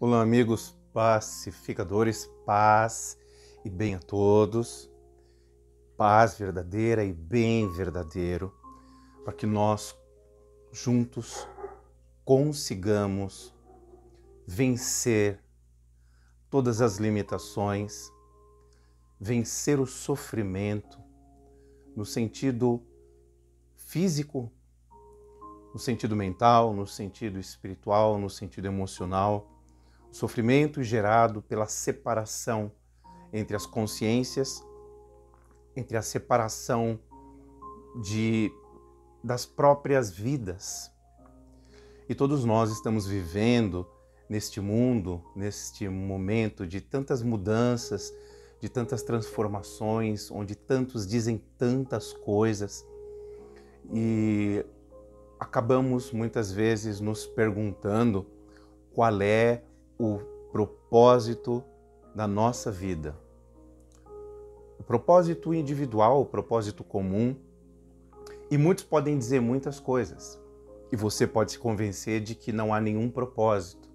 Olá, amigos pacificadores, paz e bem a todos, paz verdadeira e bem verdadeiro, para que nós juntos consigamos vencer todas as limitações, vencer o sofrimento no sentido físico, no sentido mental, no sentido espiritual, no sentido emocional. O sofrimento gerado pela separação entre as consciências, entre a separação das próprias vidas. E todos nós estamos vivendo neste mundo, neste momento de tantas mudanças, de tantas transformações, onde tantos dizem tantas coisas e acabamos muitas vezes nos perguntando qual é o propósito da nossa vida. O propósito individual, o propósito comum. E muitos podem dizer muitas coisas. E você pode se convencer de que não há nenhum propósito.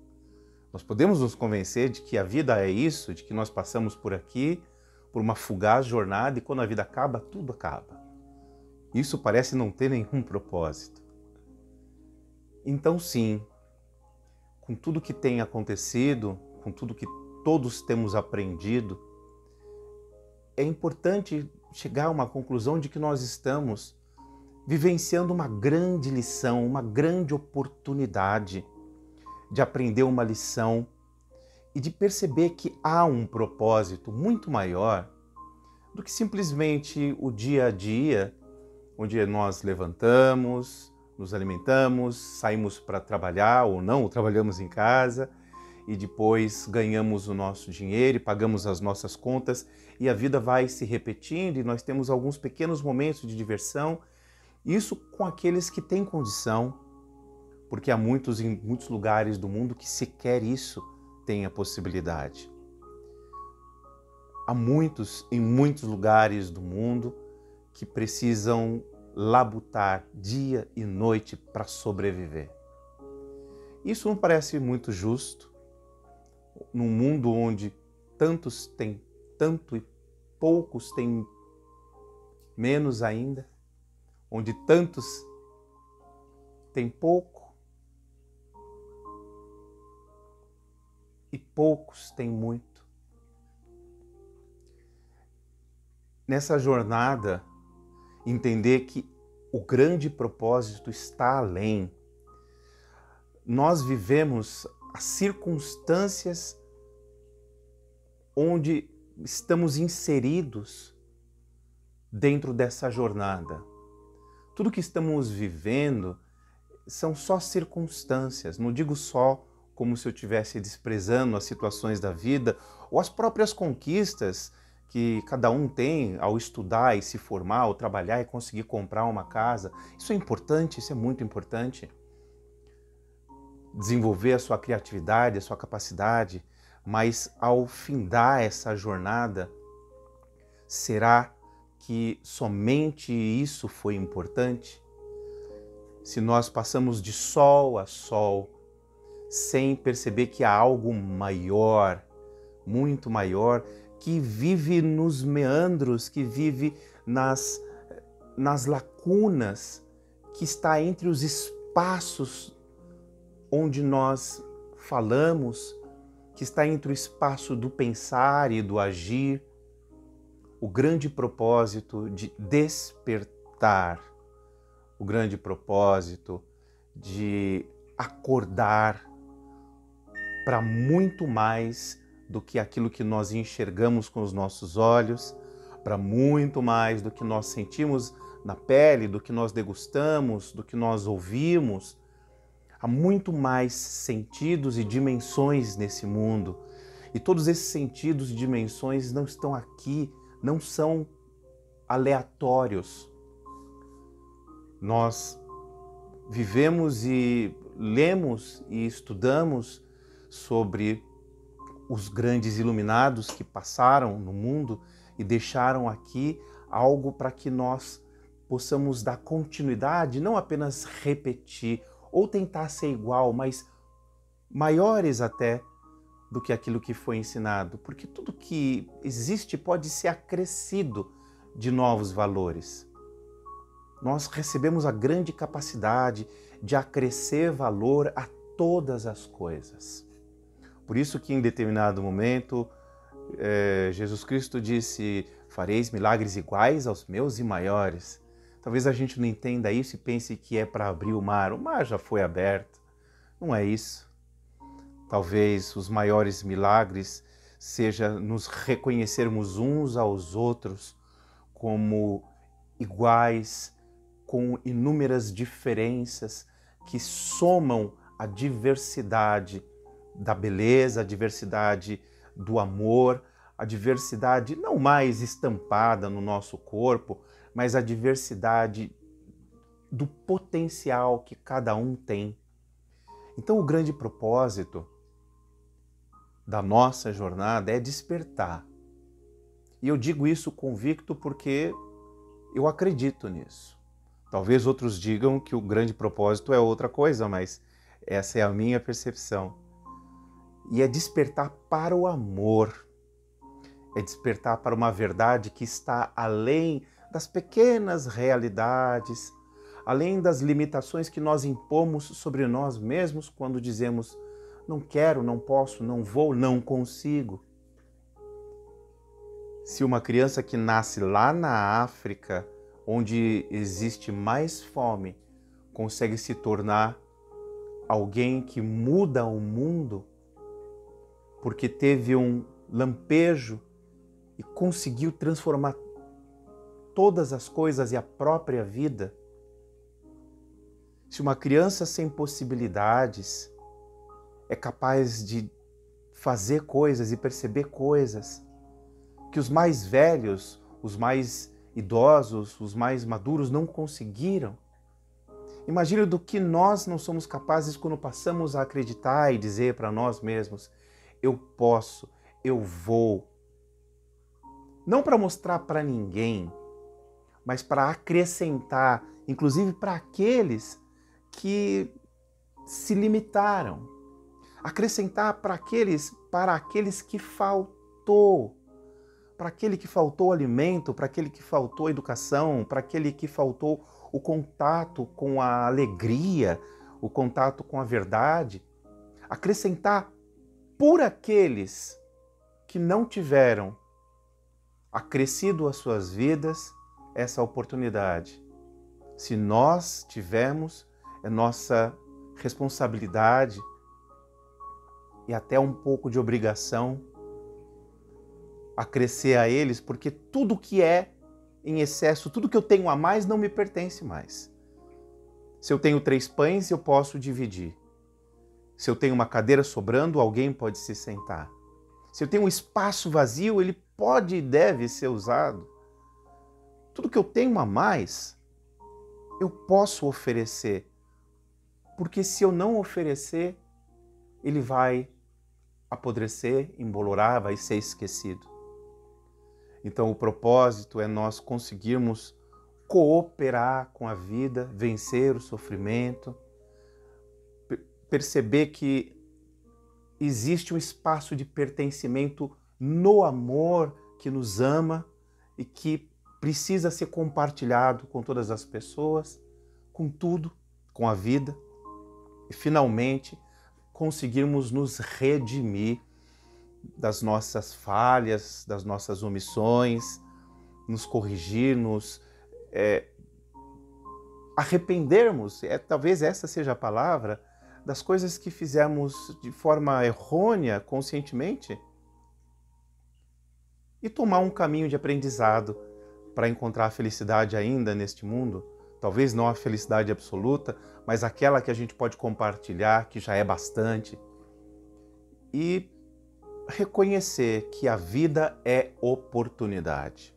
Nós podemos nos convencer de que a vida é isso, de que nós passamos por aqui, por uma fugaz jornada, e quando a vida acaba, tudo acaba. Isso parece não ter nenhum propósito. Então sim, com tudo que tem acontecido, com tudo que todos temos aprendido, é importante chegar a uma conclusão de que nós estamos vivenciando uma grande lição, uma grande oportunidade de aprender uma lição e de perceber que há um propósito muito maior do que simplesmente o dia a dia, onde nós levantamos, nos alimentamos, saímos para trabalhar ou não, ou trabalhamos em casa e depois ganhamos o nosso dinheiro e pagamos as nossas contas e a vida vai se repetindo e nós temos alguns pequenos momentos de diversão, isso com aqueles que têm condição, porque há muitos em muitos lugares do mundo que sequer isso tem a possibilidade. Há muitos em muitos lugares do mundo que precisam labutar dia e noite para sobreviver. Isso não parece muito justo, num mundo onde tantos têm tanto e poucos têm menos ainda, onde tantos têm pouco e poucos têm muito. Nessa jornada, entender que o grande propósito está além. Nós vivemos as circunstâncias onde estamos inseridos dentro dessa jornada. Tudo que estamos vivendo são só circunstâncias, não digo só como se eu estivesse desprezando as situações da vida ou as próprias conquistas que cada um tem ao estudar e se formar, ao trabalhar e conseguir comprar uma casa. Isso é importante, isso é muito importante. Desenvolver a sua criatividade, a sua capacidade, mas ao findar essa jornada, será que somente isso foi importante? Se nós passamos de sol a sol, sem perceber que há algo maior, muito maior, que vive nos meandros, que vive nas lacunas, que está entre os espaços onde nós falamos, que está entre o espaço do pensar e do agir, o grande propósito de despertar, o grande propósito de acordar para muito mais do que aquilo que nós enxergamos com os nossos olhos, para muito mais do que nós sentimos na pele, do que nós degustamos, do que nós ouvimos. Há muito mais sentidos e dimensões nesse mundo. E todos esses sentidos e dimensões não estão aqui, não são aleatórios. Nós vivemos e lemos e estudamos sobre os grandes iluminados que passaram no mundo e deixaram aqui algo para que nós possamos dar continuidade, não apenas repetir ou tentar ser igual, mas maiores até do que aquilo que foi ensinado, porque tudo que existe pode ser acrescido de novos valores. Nós recebemos a grande capacidade de acrescer valor a todas as coisas. Por isso que em determinado momento Jesus Cristo disse: fareis milagres iguais aos meus e maiores. Talvez a gente não entenda isso e pense que é para abrir o mar já foi aberto. Não é isso. Talvez os maiores milagres seja nos reconhecermos uns aos outros como iguais, com inúmeras diferenças que somam a diversidade da beleza, a diversidade do amor, a diversidade não mais estampada no nosso corpo, mas a diversidade do potencial que cada um tem. Então, o grande propósito da nossa jornada é despertar. E eu digo isso convicto porque eu acredito nisso. Talvez outros digam que o grande propósito é outra coisa, mas essa é a minha percepção. E é despertar para o amor. É despertar para uma verdade que está além das pequenas realidades, além das limitações que nós impomos sobre nós mesmos quando dizemos: não quero, não posso, não vou, não consigo. Se uma criança que nasce lá na África, onde existe mais fome, consegue se tornar alguém que muda o mundo, porque teve um lampejo e conseguiu transformar todas as coisas e a própria vida. Se uma criança sem possibilidades é capaz de fazer coisas e perceber coisas que os mais velhos, os mais idosos, os mais maduros não conseguiram, imagine do que nós não somos capazes quando passamos a acreditar e dizer para nós mesmos: eu posso, eu vou. Não para mostrar para ninguém, mas para acrescentar, inclusive para aqueles que se limitaram. Acrescentar para aqueles que faltou. Para aquele que faltou alimento, para aquele que faltou educação, para aquele que faltou o contato com a alegria, o contato com a verdade. Acrescentar por aqueles que não tiveram acrescido às suas vidas essa oportunidade. Se nós tivermos, é nossa responsabilidade e até um pouco de obrigação acrescer a eles, porque tudo que é em excesso, tudo que eu tenho a mais não me pertence mais. Se eu tenho 3 pães, eu posso dividir. Se eu tenho uma cadeira sobrando, alguém pode se sentar. Se eu tenho um espaço vazio, ele pode e deve ser usado. Tudo que eu tenho a mais, eu posso oferecer. Porque se eu não oferecer, ele vai apodrecer, embolorar, vai ser esquecido. Então o propósito é nós conseguirmos cooperar com a vida, vencer o sofrimento, perceber que existe um espaço de pertencimento no amor que nos ama e que precisa ser compartilhado com todas as pessoas, com tudo, com a vida. E finalmente conseguirmos nos redimir das nossas falhas, das nossas omissões, nos corrigir, nos arrependermos, talvez essa seja a palavra, das coisas que fizemos de forma errônea, conscientemente, e tomar um caminho de aprendizado para encontrar a felicidade ainda neste mundo. Talvez não a felicidade absoluta, mas aquela que a gente pode compartilhar, que já é bastante. E reconhecer que a vida é oportunidade.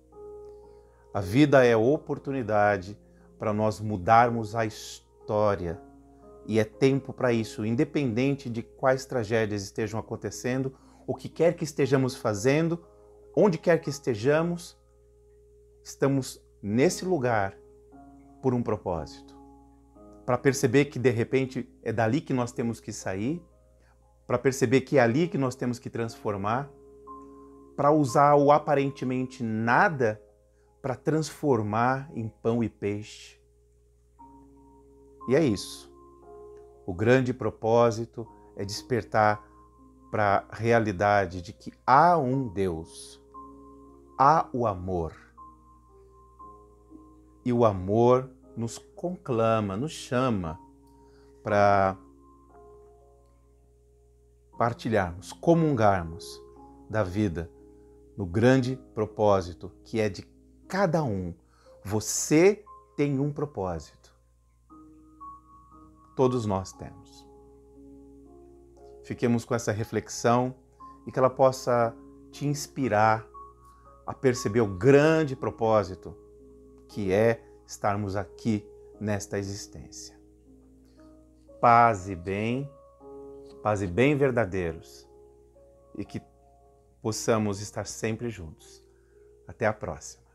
A vida é oportunidade para nós mudarmos a história. E é tempo para isso, independente de quais tragédias estejam acontecendo, o que quer que estejamos fazendo, onde quer que estejamos, estamos nesse lugar por um propósito. Para perceber que, de repente, é dali que nós temos que sair, para perceber que é ali que nós temos que transformar, para usar o aparentemente nada para transformar em pão e peixe. E é isso. O grande propósito é despertar para a realidade de que há um Deus, há o amor. E o amor nos conclama, nos chama para partilharmos, comungarmos da vida no grande propósito que é de cada um. Você tem um propósito. Todos nós temos. Fiquemos com essa reflexão e que ela possa te inspirar a perceber o grande propósito que é estarmos aqui nesta existência. Paz e bem verdadeiros, e que possamos estar sempre juntos. Até a próxima.